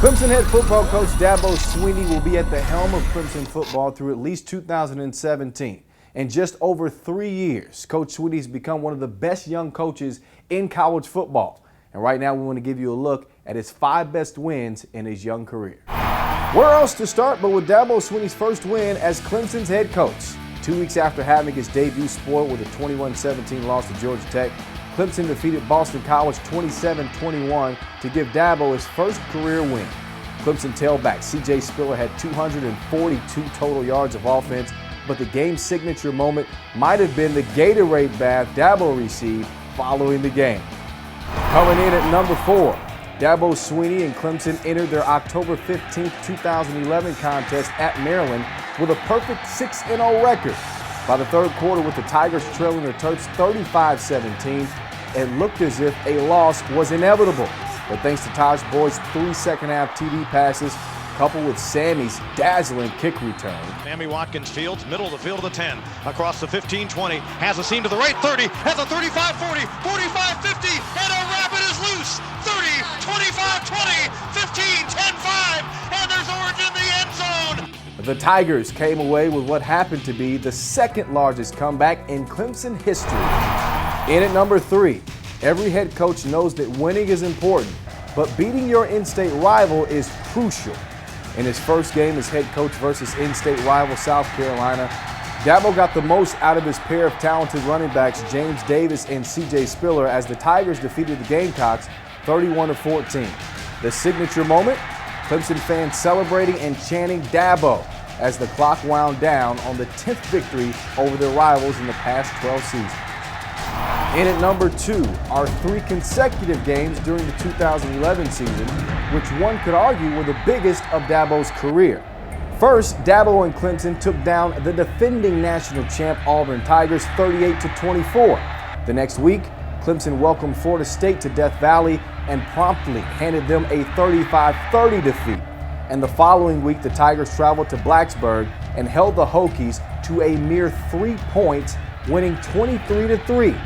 Clemson head football coach Dabo Swinney will be at the helm of Clemson football through at least 2017. In just over 3 years, Coach Swinney has become one of the best young coaches in college football. And right now we want to give you a look at his 5 best wins in his young career. Where else to start but with Dabo Swinney's first win as Clemson's head coach. 2 weeks after having his debut spoiled with a 21-17 loss to Georgia Tech, Clemson defeated Boston College 27-21 to give Dabo his first career win. Clemson tailback C.J. Spiller had 242 total yards of offense, but the game's signature moment might have been the Gatorade bath Dabo received following the game. Coming in at number 4, Dabo Swinney and Clemson entered their October 15, 2011 contest at Maryland with a perfect 6-0 record. By the third quarter, with the Tigers trailing the Terps 35-17, it looked as if a loss was inevitable. But thanks to Taj Boyd's 3 second-half TD passes, coupled with Sammy's dazzling kick return. Sammy Watkins fields, middle of the field of the 10, across the 15-20, has a seam to the right 30, has a 35-40, 45-50, and a rabbit is loose. 30, 25-20, 15, 10-5, and there's Oregon in the end zone. The Tigers came away with what happened to be the second largest comeback in Clemson history. In at number 3, every head coach knows that winning is important, but beating your in-state rival is crucial. In his first game as head coach versus in-state rival South Carolina, Dabo got the most out of his pair of talented running backs James Davis and C.J. Spiller as the Tigers defeated the Gamecocks 31-14. The signature moment, Clemson fans celebrating and chanting Dabo as the clock wound down on the 10th victory over their rivals in the past 12 seasons. In at number 2 are 3 consecutive games during the 2011 season, which one could argue were the biggest of Dabo's career. First, Dabo and Clemson took down the defending national champ Auburn Tigers 38-24. The next week, Clemson welcomed Florida State to Death Valley and promptly handed them a 35-30 defeat. And the following week, the Tigers traveled to Blacksburg and held the Hokies to a mere 3 points, winning 23-3.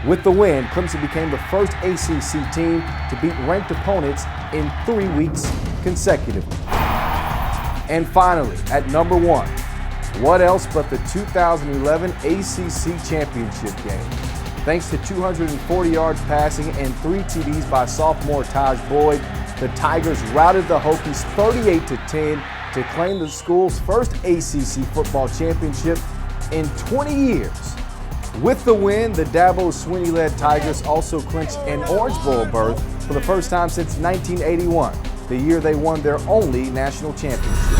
With the win, Clemson became the first ACC team to beat ranked opponents in 3 weeks consecutively. And finally, at number 1, what else but the 2011 ACC championship game? Thanks to 240 yards passing and 3 TDs by sophomore Taj Boyd, the Tigers routed the Hokies 38-10 to claim the school's first ACC football championship in 20 years. With the win, the Dabo Swinney-led Tigers also clinched an Orange Bowl berth for the first time since 1981, the year they won their only national championship.